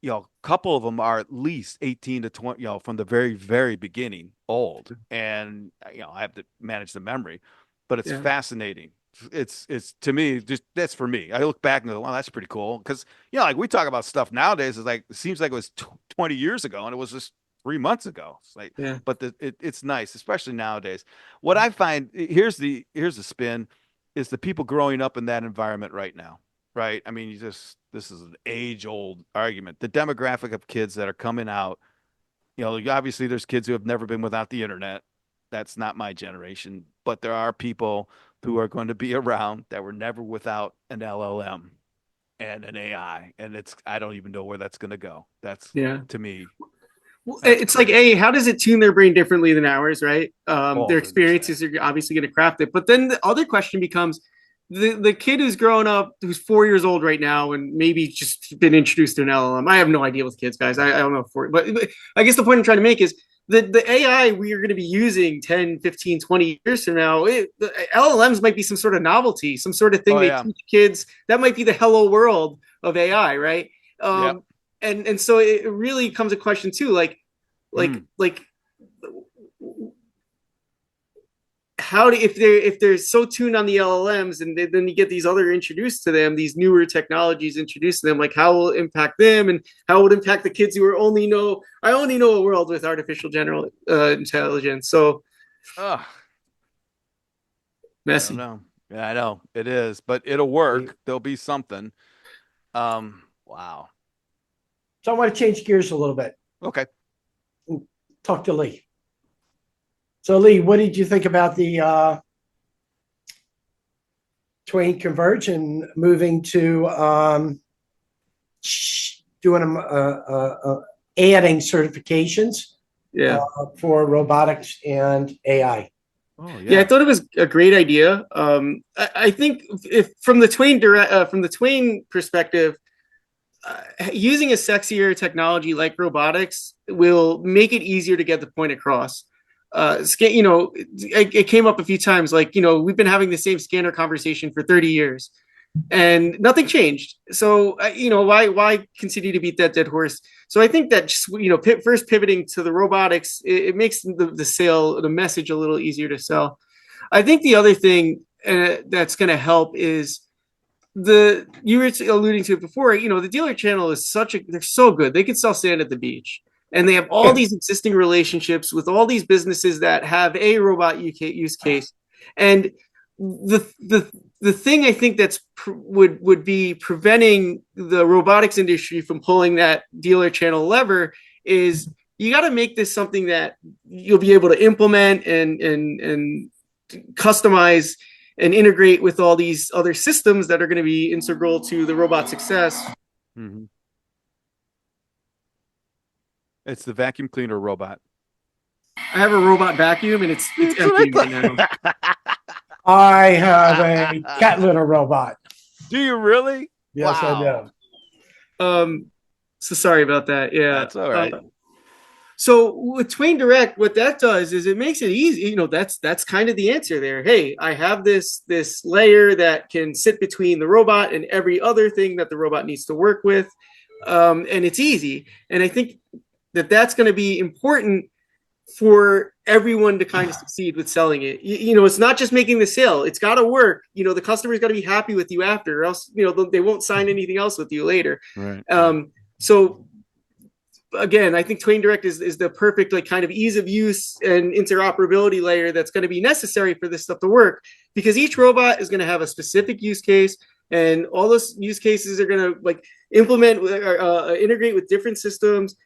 A: a couple of them are at least 18 to 20, from the very, very beginning old. And, I have to manage the memory, but it's
C: Yeah.
A: fascinating. It's to me, just that's for me. I look back and go, well, that's pretty cool. Cause, like we talk about stuff nowadays, it's like, it seems like it was 20 years ago and it was just 3 months ago. It's like,
C: Yeah.
A: but it's nice, especially nowadays. What I find, here's the spin. is the people growing up in that environment right now, right? I mean, this is an age-old argument. The demographic of kids that are coming out, obviously there's kids who have never been without the internet. That's not my generation, but there are people who are going to be around that were never without an LLM and an AI, and I don't even know where that's going to go. That's
C: Yeah.
A: to me,
C: Well,
A: that's
C: it's like,
A: crazy.
C: A, how does it tune their brain differently than ours, right?
A: Oh,
C: Their
A: 100%.
C: experiences are obviously going to craft it. But then the other question becomes the kid who's growing up, who's 4 years old right now, and maybe just been introduced to an LLM. I have no idea with kids, guys. I don't know. But I guess the point I'm trying to make is the AI we are going to be using 10, 15, 20 years from now, the LLMs might be some sort of novelty, some sort of thing
A: Oh
C: they
A: yeah.
C: teach kids. That might be the hello world of AI, right?
A: Yep.
C: And so it really comes a question too,
A: Mm.
C: like how do if they're so tuned on the LLMs and then you get these other introduced to them, these newer technologies introduced to them, like how will it impact them and how would it impact the kids who are only know a world with artificial general intelligence. So
A: Ugh, I don't
C: messy.
A: know. Yeah, I know it is, but it'll work. There'll be something. Wow.
B: So I want to change gears a little bit
A: Okay.
B: and talk to Lee. So Lee, what did you think about the Twain Converge and moving to doing adding certifications
C: Yeah.
B: for robotics and AI?
A: Oh
C: Yeah, I
A: yeah.
C: thought it was a great idea. I think if from the Twain perspective, using a sexier technology like robotics will make it easier to get the point across. It came up a few times. Like, we've been having the same scanner conversation for 30 years, and nothing changed. So, why continue to beat that dead horse? So I think that just first pivoting to the robotics, it makes the message a little easier to sell. I think the other thing that's going to help is you were alluding to it before. The dealer channel is they're so good. They can sell sand at the beach, and they have all these existing relationships with all these businesses that have a robot use case. And the thing I think would be preventing the robotics industry from pulling that dealer channel lever is you got to make this something that you'll be able to implement and customize and integrate with all these other systems that are going to be integral to the robot success.
A: Hmm. It's the vacuum cleaner robot.
C: I have a robot vacuum and it's
A: That's what
C: empty right
A: I
C: now.
A: thought.
B: I have a cat litter robot.
A: Do you really?
B: Yes, I
A: Wow.
B: do.
C: So sorry about that. Yeah.
A: That's all right.
C: So with Twain Direct, what that does is it makes it easy. That's kind of the answer there. Hey, I have this layer that can sit between the robot and every other thing that the robot needs to work with, and it's easy. And I think that's going to be important for everyone to kind of succeed with selling it. It's not just making the sale; it's got to work. The customer's got to be happy with you after, or else they won't sign anything else with you later.
A: Right.
C: So again, I think Twain Direct is the perfect kind of ease of use and interoperability layer that's going to be necessary for this stuff to work, because each robot is going to have a specific use case, and all those use cases are going to implement or integrate with different systems.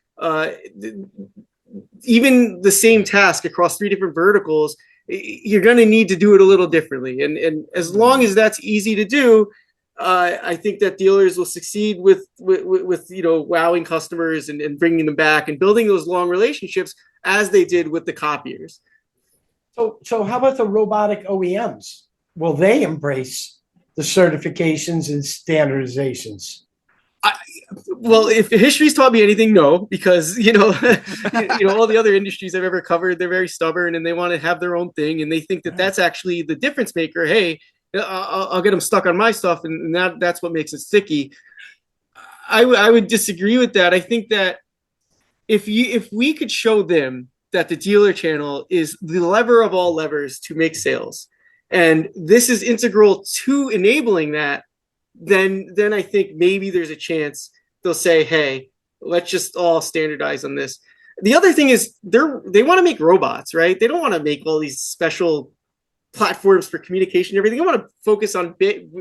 C: Even the same task across 3 different verticals, you're going to need to do it a little differently. And as long as that's easy to do, I think that dealers will succeed with wowing customers and bringing them back and building those long relationships as they did with the copiers.
B: So how about the robotic OEMs? Will they embrace the certifications and standardizations?
C: Well, if history's taught me anything, no, because all the other industries I've ever covered, they're very stubborn and they want to have their own thing, and they think that that's actually the difference maker. Hey, I'll get them stuck on my stuff, and that's what makes it sticky. I would disagree with that. I think that if we could show them that the dealer channel is the lever of all levers to make sales, and this is integral to enabling that, then I think maybe there's a chance they'll say, hey, let's just all standardize on this. The other thing is they want to make robots, right? They don't want to make all these special platforms for communication, everything. I want to focus on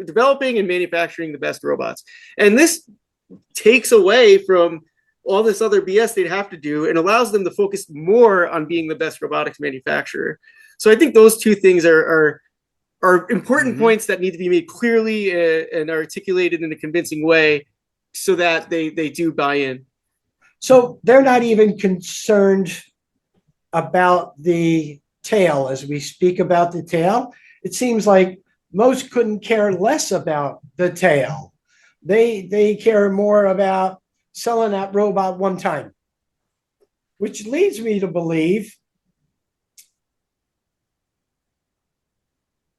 C: developing and manufacturing the best robots. And this takes away from all this other BS they'd have to do and allows them to focus more on being the best robotics manufacturer. So I think those two things are important points that need to be made clearly and articulated in a convincing way so that they do buy in.
B: So they're not even concerned about the tail as we speak about the tail. It seems like most couldn't care less about the tail. They care more about selling that robot one time, which leads me to believe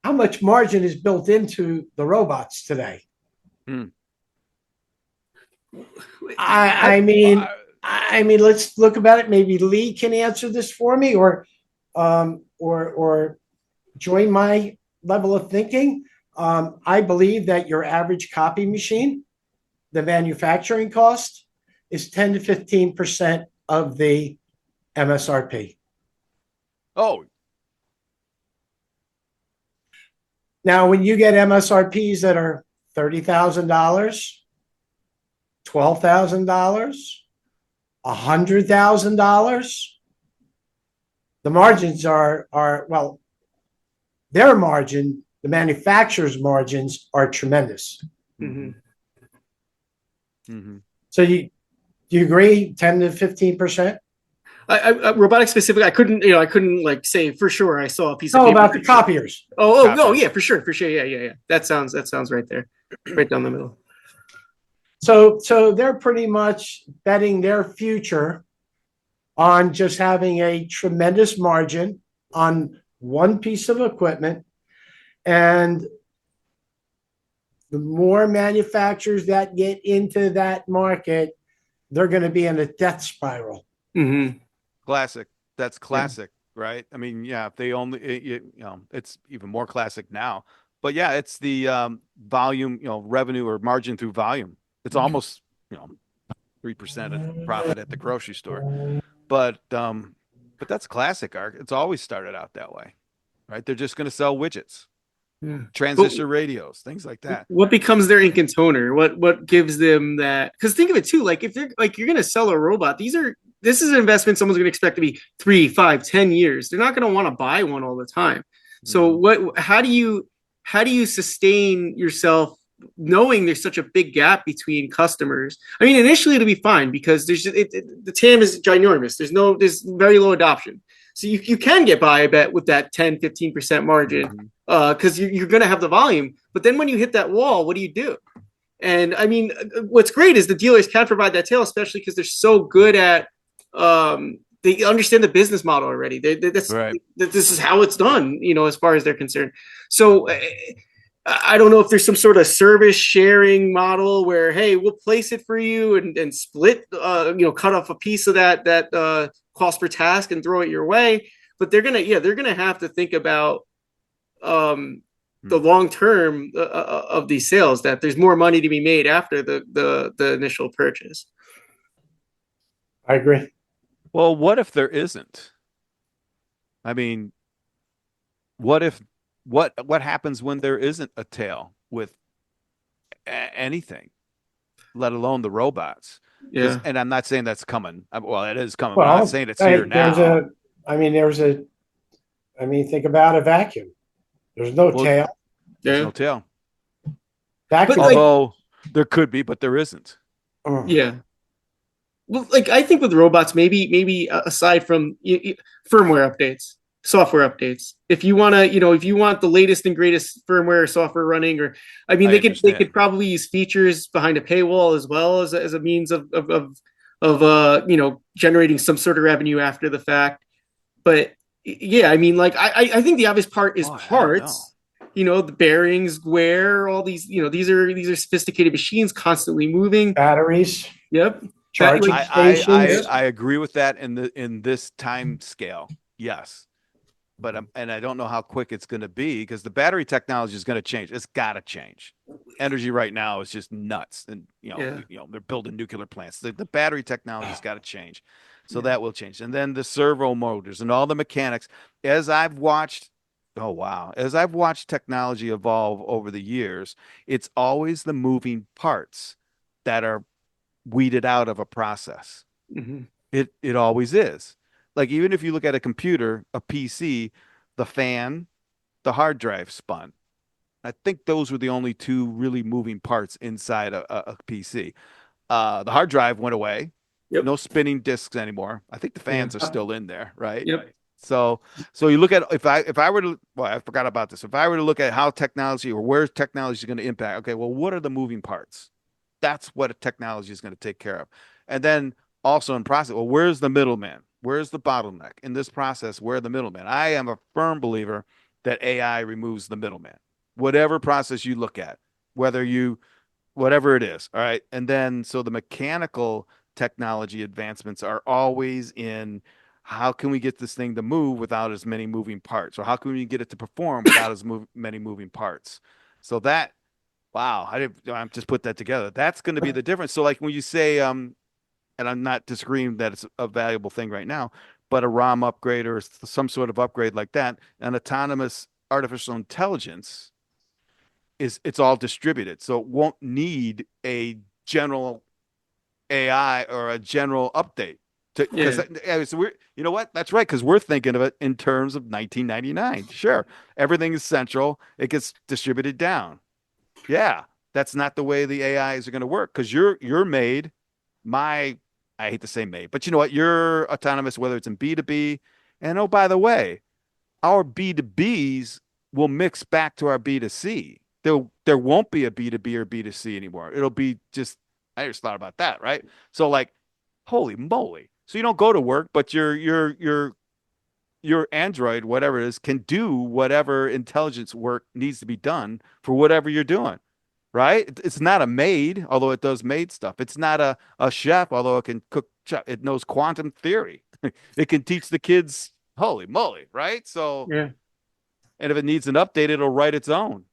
B: how much margin is built into the robots today. I mean, let's look about it. Maybe Lee can answer this for me, or join my level of thinking. I believe that your average copy machine, the manufacturing cost, is 10 to 15% of the MSRP.
A: Oh,
B: now when you get MSRPs that are $30,000, $12,000, $100,000, the margins are well, their margin, the manufacturer's margins are tremendous. So do you agree 10 to 15%?
C: Robotics specifically, I couldn't like say for sure I saw a piece of
B: No,
C: paper.
B: about the copiers.
C: Oh, yeah, for sure. Yeah. That sounds right there, right down the middle.
B: So they're pretty much betting their future on just having a tremendous margin on one piece of equipment. And the more manufacturers that get into that market, they're going to be in a death spiral.
A: classic. That's classic, right? I mean, yeah, if they only, it's even more classic now. But yeah, it's the volume, revenue or margin through volume. It's almost, 3% of profit at the grocery store. But that's classic, Arc. It's always started out that way, right? They're just going to sell widgets, transistor radios, things like that.
C: What becomes their ink and toner? What gives them that? Because think of it too, like if you're going to sell a robot, this is an investment someone's going to expect to be 3, 5, 10 years. They're not going to want to buy one all the time. So how do you sustain yourself knowing there's such a big gap between customers? I mean, initially it'll be fine because the TAM is ginormous. There's very low adoption. So you can get by, I bet, with that 10, 15% margin because you're going to have the volume. But then when you hit that wall, what do you do? And I mean, what's great is the dealers can provide that tail, especially because they're so good at they understand the business model already. This is how it's done, as far as they're concerned. So I don't know if there's some sort of service sharing model where, hey, we'll place it for you and split, cut off a piece of that cost per task and throw it your way. But they're gonna have to think about the long term of these sales. That there's more money to be made after the initial purchase.
B: I agree.
A: Well, what if there isn't? I mean, what happens when there isn't a tail with anything, let alone the robots?
C: Yeah.
A: And I'm not saying that's coming. Well, it is coming.
B: Well,
A: I'm not saying it's here now.
B: Think about a vacuum. There's no tail.
A: There's no tail.
B: Vacuum.
A: Although there could be, but there isn't.
C: Yeah. Well, like I think with robots, maybe aside from firmware updates, software updates, if you want the latest and greatest firmware or software running, or they could probably use features behind a paywall as well as a means of generating some sort of revenue after the fact. But yeah, I think the obvious part is parts. The bearings, wear, all these. These are sophisticated machines constantly moving.
B: Batteries.
C: Yep.
B: Charging stations.
A: I agree with that in this time scale. Yes. But and I don't know how quick it's going to be because the battery technology is going to change. It's got to change. Energy right now is just nuts, and they're building nuclear plants. The battery technology's got to change, so that will change. And then the servo motors and all the mechanics. As I've watched Oh, wow. As I've watched technology evolve over the years, it's always the moving parts that are weeded out of a process.
C: Hmm.
A: It always is. Like even if you look at a computer, a PC, the fan, the hard drive spun. I think those were the only two really moving parts inside a PC. The hard drive went away.
C: Yep.
A: No spinning disks anymore. I think the
C: Yeah.
A: fans are still in there, right?
C: Yep.
A: So so you look at if I were to well, I forgot about this. If I were to look at how technology or where technology is going to impact, okay, well, what are the moving parts? That's what a technology is going to take care of. And then also in process, well, where's the middleman? Where's the bottleneck in this process? Where are the middlemen? I am a firm believer that AI removes the middleman. Whatever process you look at, whether you whatever it is. All right. And then so the mechanical technology advancements are always in how can we get this thing to move without as many moving parts? Or how can we get it to perform without many moving parts? So that, wow, I just put that together. That's going to be the difference. So like when you say, and I'm not disagreeing that it's a valuable thing right now, but a ROM upgrade or some sort of upgrade like that, an autonomous artificial intelligence it's all distributed. So it won't need a general AI or a general update to because
C: Yeah.
A: so we're you know what? That's right, because we're thinking of it in terms of 1999. Sure. Everything is central, it gets distributed down. Yeah. That's not the way the AIs are going to work because you're made my I hate to say made, but you know what? You're autonomous, whether it's in B2B. And oh, by the way, our B2Bs will mix back to our B2C. There won't be a B2B or B2C anymore. It'll be just I just thought about that, right? So like, holy moly. So you don't go to work, but your Android, whatever it is, can do whatever intelligence work needs to be done for whatever you're doing. Right? It's not a maid, although it does maid stuff. It's not a chef, although it can cook. It knows quantum theory. It can teach the kids. Holy moly, right? So
C: Yeah.
A: and if it needs an update, it'll write its own.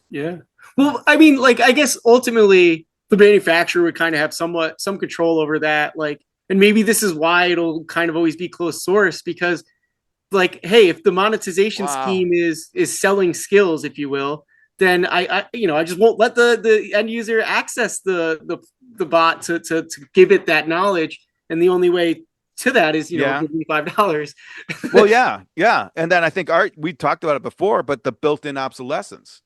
C: Yeah. Well, I mean, like, I guess ultimately the manufacturer would kind of have some control over that. Like, and maybe this is why it'll kind of always be closed source because, like, hey, if the monetization
A: Wow.
C: scheme is selling skills, if you will, then I just won't let the end user access the bot to give it that knowledge. And the only way to that is,
A: Yeah.
C: give me $5.
A: Well, yeah, yeah. And then I think Art, we talked about it before, but the built-in obsolescence,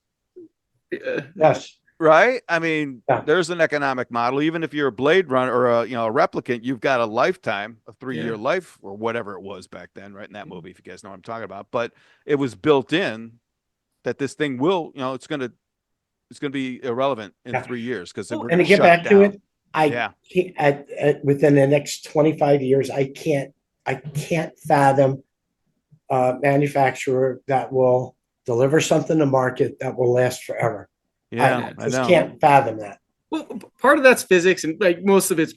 B: Yes.
A: right? I mean,
B: Yeah.
A: there's an economic model. Even if you're a Blade Runner or a replicant, you've got a lifetime, a 3 year
C: Yeah.
A: life or whatever it was back then, right? In that movie, if you guys know what I'm talking about. But it was built in that this thing will, it's gonna be irrelevant in
B: Yeah.
A: 3 years because
B: Well,
A: we're
B: and
A: gonna
B: to get
A: shut it
B: back to
A: down.
B: it, I
A: Yeah.
B: can't within the next 25 years, I can't fathom a manufacturer that will deliver something to market that will last forever. I,
A: Yeah,
B: I
A: I
B: just
A: know.
B: can't fathom that.
C: Well, part of that's physics, and like most of it's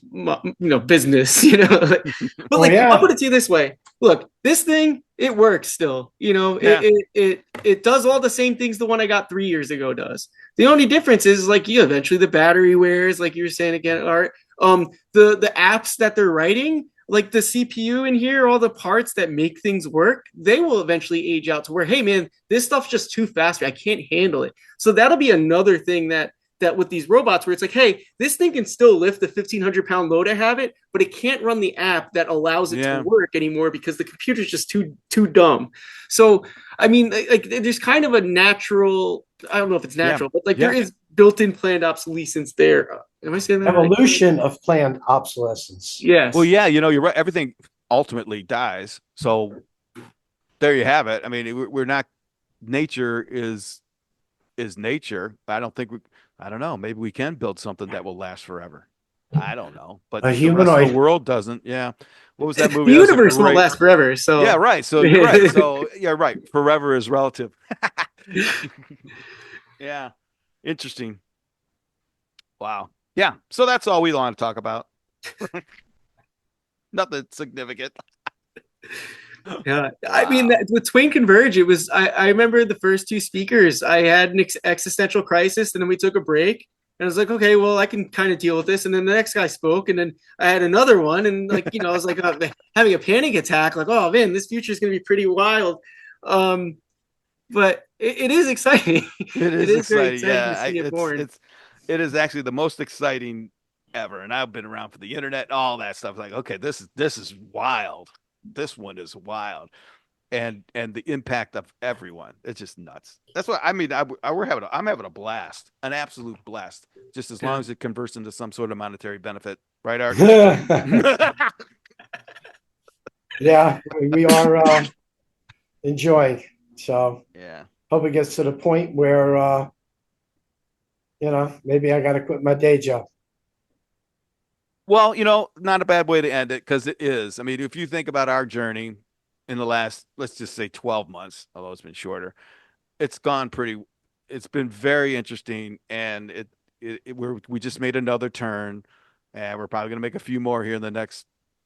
C: business. But
B: Oh
C: like I'll
B: yeah,
C: put it to you this way: look, this thing it works still.
A: Yeah.
C: It does all the same things the one I got 3 years ago does. The only difference is like eventually the battery wears, like you were saying again, Art. The apps that they're writing, like the CPU in here, all the parts that make things work, they will eventually age out to where, hey man, this stuff's just too fast. I can't handle it. So that'll be another thing that with these robots where it's like, hey, this thing can still lift the 1,500-pound load I have it, but it can't run the app that allows it to
A: Yeah.
C: work anymore because the computer's just too dumb. So I mean, like there's kind of a natural, I don't know if it's
A: Yeah.
C: natural, but like there
A: Yeah.
C: is built-in planned obsolescence there. Am I saying that right?
B: evolution of planned obsolescence.
A: Well,
C: Yes.
A: yeah, you're right. Everything ultimately dies. So there you have it. I mean, we're not nature is nature. I don't know. Maybe we can build something that will last forever. I don't know. But
B: A
A: the rest of the
B: humanoid.
A: world doesn't. Yeah. What was that
C: The
A: movie? That was a
C: universe won't
A: great.
C: last forever.
A: Yeah,
C: So
A: right. So you're right. So yeah, right. Forever is relative. Yeah. Interesting. Wow. Yeah. So that's all we want to talk about. Nothing significant.
C: yeah, I mean,
A: Wow.
C: with Twain Converge, it was. I remember the first two speakers. I had an existential crisis, and then we took a break. And I was like, okay, well, I can kind of deal with this. And then the next guy spoke, and then I had another one, and like, I was like having a panic attack. Like, oh man, this future is going to be pretty wild. Um, but it is exciting.
A: It
C: It
A: is
C: is very
A: exciting.
C: exciting to
A: Yeah,
C: see it born.
A: it is actually the most exciting ever. And I've been around for the internet, all that stuff. Like, okay, this is wild. This one is wild. And the impact of everyone. It's just nuts. That's what I mean. I'm having a blast, an absolute blast. Just as long
C: Yeah.
A: as it converts into some sort of monetary benefit, right, Art?
B: Yeah, we are enjoying. So
A: Yeah.
B: hope it gets to the point where maybe I got to quit my day job.
A: Well, not a bad way to end it because it is. I mean, if you think about our journey in the last, let's just say 12 months, although it's been shorter, it's gone pretty, it's been very interesting. And we just made another turn and we're probably going to make a few more here in the next,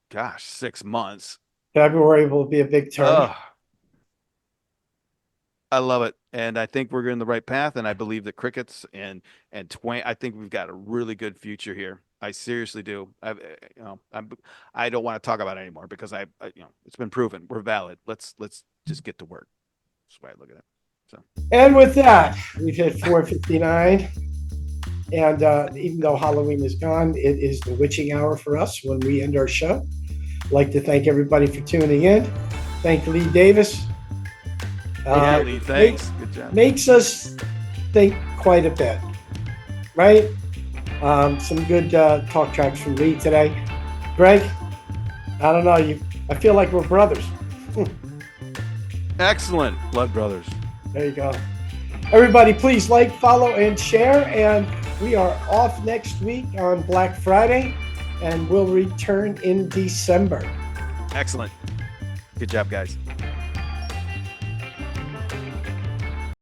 A: gosh, 6 months.
B: February will be a big turn.
A: Oh, I love it. And I think we're in the right path. And I believe that crickets and Twain, I think we've got a really good future here. I seriously do. I don't want to talk about it anymore because it's been proven we're valid. Let's just get to work. That's the way I look at it. So,
B: And with that, we've hit 4:59. And even though Halloween is gone, it is the witching hour for us when we end our show. I'd like to thank everybody for tuning in. Thank Lee Davis.
A: yeah, Lee, thanks. Good job.
B: Makes us think quite a bit, right? Some good talk tracks from Lee today. Greg, I don't know. I feel like we're brothers.
A: Excellent. Blood Brothers.
B: There you go. Everybody, please like, follow, and share. And we are off next week on Black Friday, and we'll return in December.
A: Excellent. Good job, guys.